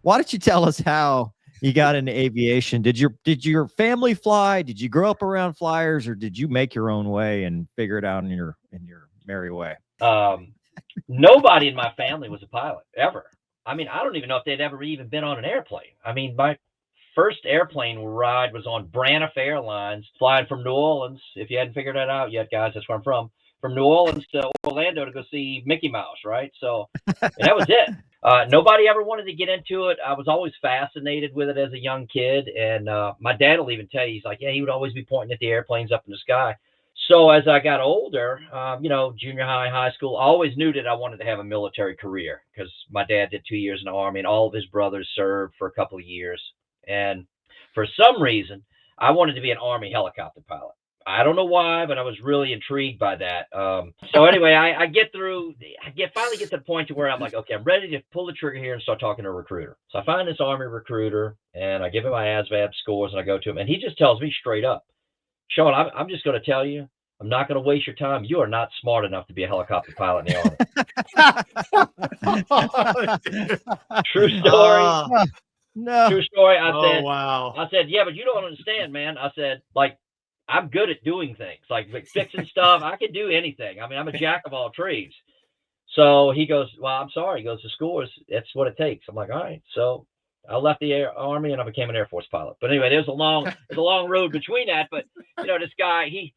why don't you tell us how you got into aviation? Did your family fly? Did you grow up around flyers, or did you make your own way and figure it out in your merry way? Nobody in my family was a pilot ever. I mean, I don't even know if they'd ever even been on an airplane. I mean, my first airplane ride was on Braniff Airlines, flying from New Orleans. If you hadn't figured that out yet, guys, that's where I'm from. From New Orleans to Orlando to go see Mickey Mouse, right? So that was it. Nobody ever wanted to get into it. I was always fascinated with it as a young kid. And my dad will even tell you, he's like, yeah, he would always be pointing at the airplanes up in the sky. So as I got older, junior high, high school, I always knew that I wanted to have a military career because my dad did 2 years in the Army and all of his brothers served for a couple of years. And for some reason, I wanted to be an Army helicopter pilot. I don't know why, but I was really intrigued by that. So anyway, I finally get to the point to where I'm like, okay, I'm ready to pull the trigger here and start talking to a recruiter. So I find this Army recruiter and I give him my ASVAB scores and I go to him and he just tells me straight up, Sean, I'm just going to tell you, I'm not going to waste your time. You are not smart enough to be a helicopter pilot in the Army. True story. No. True story. I said, wow. I said, yeah, but you don't understand, man. I said, like, I'm good at doing things, like fixing stuff. I can do anything. I mean, I'm a jack of all trades. So he goes, well, I'm sorry. He goes, the scores, that's what it takes. I'm like, all right. So I left the Army and I became an Air Force pilot. But anyway, there's a long road between that. But this guy, he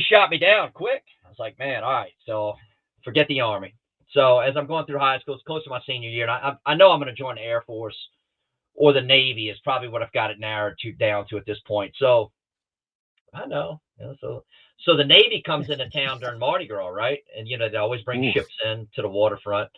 shot me down quick. I was like, man, all right. So forget the Army. So as I'm going through high school, it's close to my senior year, and I know I'm going to join the Air Force or the Navy is probably what I've got it narrowed down to at this point. So I know. So the Navy comes into town during Mardi Gras, right? And they always bring ships in to the waterfront.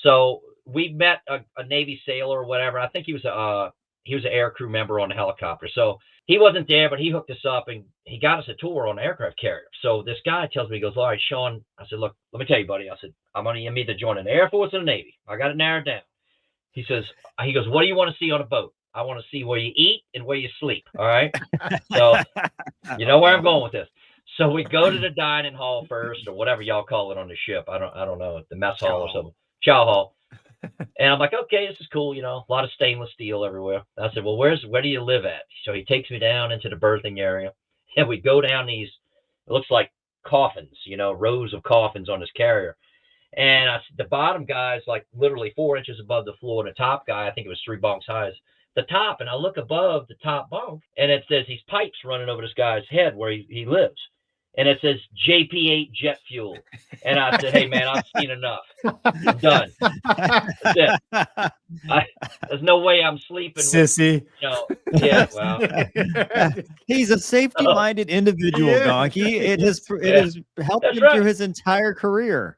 So we met a Navy sailor or whatever. I think he was an air crew member on the helicopter. So he wasn't there, but he hooked us up and he got us a tour on an aircraft carrier. So this guy tells me, he goes, all right, Sean. I said, look, let me tell you, buddy. I said, I'm either joining the Air Force or the Navy. I got it narrowed down. He goes, what do you want to see on a boat? I want to see where you eat and where you sleep. All right. So you know where I'm going with this. So we go to the dining hall first, or whatever y'all call it on the ship. I don't know, the mess hall or something. Chow hall. And I'm like, okay, this is cool. A lot of stainless steel everywhere. I said, well, where do you live at? So he takes me down into the berthing area, and we go down these. It looks like coffins, rows of coffins on this carrier. And the bottom guy is like literally 4 inches above the floor. And the top guy, I think it was 3 bunks high, is the top. And I look above the top bunk, and it says these pipes running over this guy's head where he lives. And it says JP8 jet fuel. And I said, hey, man, I've seen enough. I'm done. That's it. There's no way I'm sleeping. Sissy. Yeah, well. He's a safety-minded individual, Gonky. It has helped him through his entire career.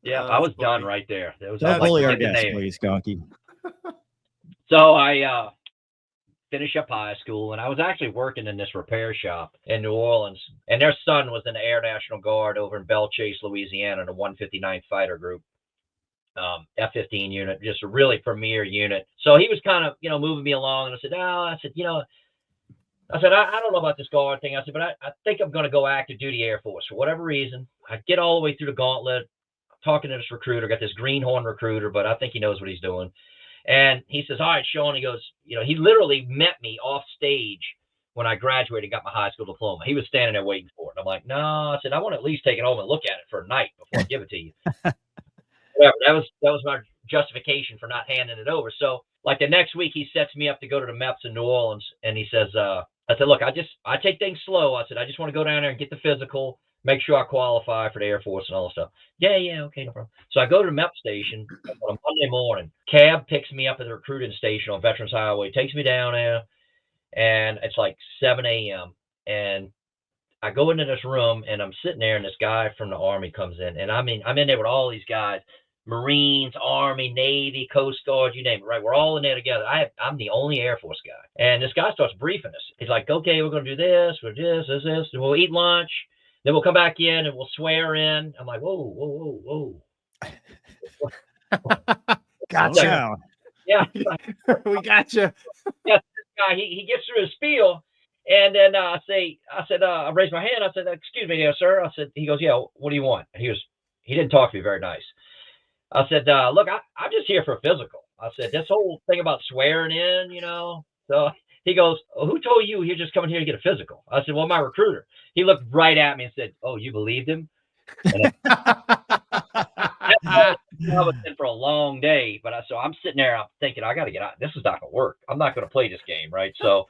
Yeah, I was done right there. Bully our guest, please, Gonky. So I finish up high school, and I was actually working in this repair shop in New Orleans, and their son was in the Air National Guard over in Belle Chase, Louisiana, in the 159th Fighter Group, F-15 unit, just a really premier unit. So he was kind of, moving me along, and I said, I don't know about this guard thing. I said, but I think I'm going to go active duty Air Force for whatever reason. I get all the way through the gauntlet, talking to this recruiter, got this greenhorn recruiter, but I think he knows what he's doing. And he says, all right, Sean, he goes, he literally met me off stage when I graduated and got my high school diploma. He was standing there waiting for it. I'm like, no, I said, I want to at least take it home and look at it for a night before I give it to you. Whatever. That was my justification for not handing it over. So like the next week he sets me up to go to the MEPS in New Orleans. And he says, I said, look, I take things slow. I said, I just want to go down there and get the physical, make sure I qualify for the Air Force and all that stuff. Yeah, okay, no problem. So I go to the MEP station on a Monday morning. Cab picks me up at the recruiting station on Veterans Highway, takes me down there, and it's like 7 a.m. And I go into this room, and I'm sitting there, and this guy from the Army comes in. And I'm in there with all these guys, Marines, Army, Navy, Coast Guard, you name it, right? We're all in there together. I'm the only Air Force guy. And this guy starts briefing us. He's like, okay, we're going to do this, we'll do this, we'll eat lunch. Then we'll come back in and we'll swear in. I'm like, whoa. Gotcha. Yeah. We gotcha. Yeah, this guy, he gets through his spiel. And then I raised my hand. I said, excuse me there, sir. I said, he goes, yeah, what do you want? He didn't talk to me very nice. I said, look, I'm just here for a physical. I said, this whole thing about swearing in, So he goes, oh, who told you you're just coming here to get a physical? I said, well, my recruiter. He looked right at me and said, oh, you believed him? And I was in for a long day, but so I'm sitting there, I'm thinking, I got to get out. This is not going to work. I'm not going to play this game, right? So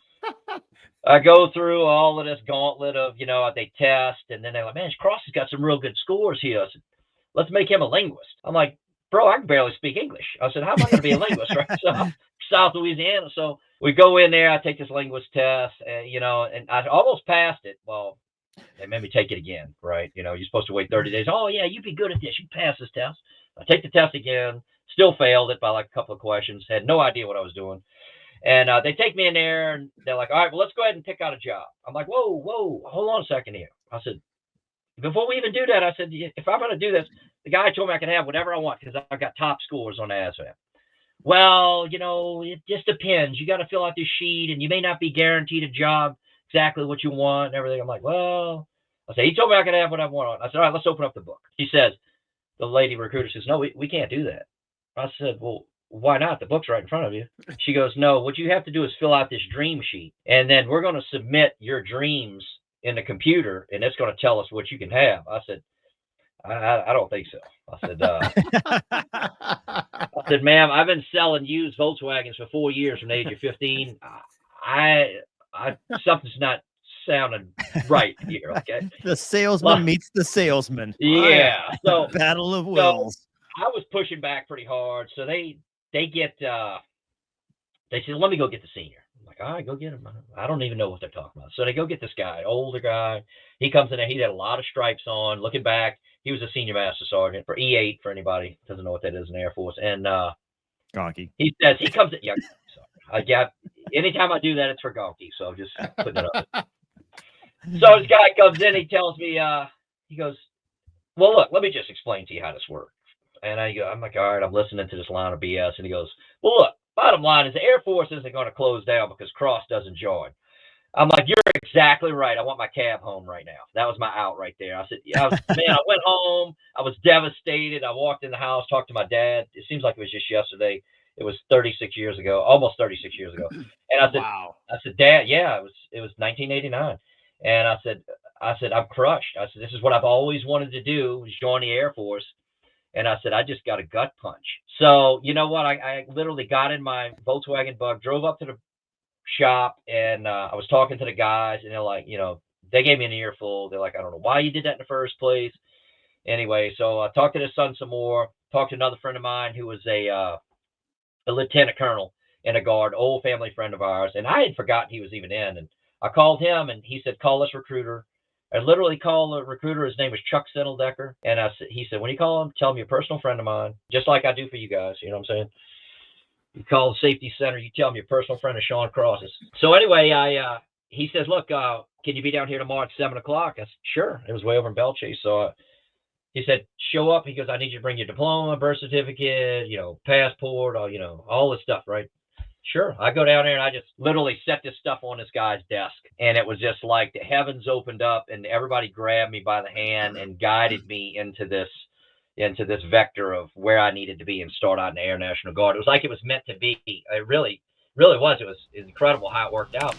I go through all of this gauntlet of, they test, and then they're like, man, Cross has got some real good scores here. I said, let's make him a linguist. I'm like, bro, I can barely speak English. I said, how am I going to be a linguist, right? So South Louisiana. So we go in there, I take this linguist test, and, and I almost passed it. Well, they made me take it again, right? You're supposed to wait 30 days. Oh, yeah, you'd be good at this. You pass this test. I take the test again, still failed it by like a couple of questions, had no idea what I was doing. And they take me in there, and they're like, all right, well, let's go ahead and pick out a job. I'm like, whoa, hold on a second here. I said, before we even do that, I said, if I'm going to do this, the guy told me I can have whatever I want because I've got top scores on the ASVAB. Well, it just depends. You got to fill out this sheet, and you may not be guaranteed a job exactly what you want and everything. I'm like, well, I said, he told me I could have what I want. I said, all right, let's open up the book. She says, the lady recruiter says, no, we can't do that. I said, well, why not? The book's right in front of you. She goes, no, what you have to do is fill out this dream sheet, and then we're going to submit your dreams in the computer, and it's going to tell us what you can have. I said, I don't think so. I said, ma'am, I've been selling used Volkswagens for 4 years from the age of 15. Something's not sounding right here. Okay. The salesman meets the salesman. Yeah. So battle of wills. So I was pushing back pretty hard. So they get, they said, let me go get the senior. I'm like, all right, go get him. I don't even know what they're talking about. So they go get this guy, older guy. He comes in there. He had a lot of stripes on. Looking back, he was a senior master sergeant for E8 for anybody who doesn't know what that is in the Air Force. And Gonky. He says he comes in. Yeah, sorry. Anytime I do that, it's for Gonky. So just putting it up. So this guy comes in. He tells me, he goes, well, look, let me just explain to you how this works. And I'm like, all right, I'm listening to this line of BS. And he goes, well, look, bottom line is the Air Force isn't going to close down because Cross doesn't join. I'm like, you're exactly right. I want my cab home right now. That was my out right there. I said, man, I went home. I was devastated. I walked in the house, talked to my dad. It seems like it was just yesterday. It was 36 years ago, almost 36 years ago. And I said, wow. I said, Dad, yeah, it was 1989. And I said, I'm crushed. I said, this is what I've always wanted to do, was join the Air Force. And I said, I just got a gut punch. So you know what? I literally got in my Volkswagen Bug, drove up to the shop, and I was talking to the guys, and they're like, they gave me an earful. They're like, I don't know why you did that in the first place. Anyway, so I talked to his son some more, talked to another friend of mine who was a lieutenant colonel in a guard, old family friend of ours. And I had forgotten he was even in. And I called him, and he said, call this recruiter. I literally called the recruiter. His name was Chuck Senneldecker. And he said, when you call him, tell him you're a personal friend of mine, just like I do for you guys. You know what I'm saying? You call the safety center, you tell him you're a personal friend of Sean Cross's. So anyway, he says, look, can you be down here tomorrow at 7 o'clock? I said, sure. It was way over in Belchase. So he said, show up. He goes, I need you to bring your diploma, birth certificate, passport, all this stuff, right? Sure. I go down there, and I just literally set this stuff on this guy's desk. And it was just like the heavens opened up, and everybody grabbed me by the hand and guided me into this vector of where I needed to be and start out in the Air National Guard. It was like it was meant to be. It really was. It was incredible how it worked out.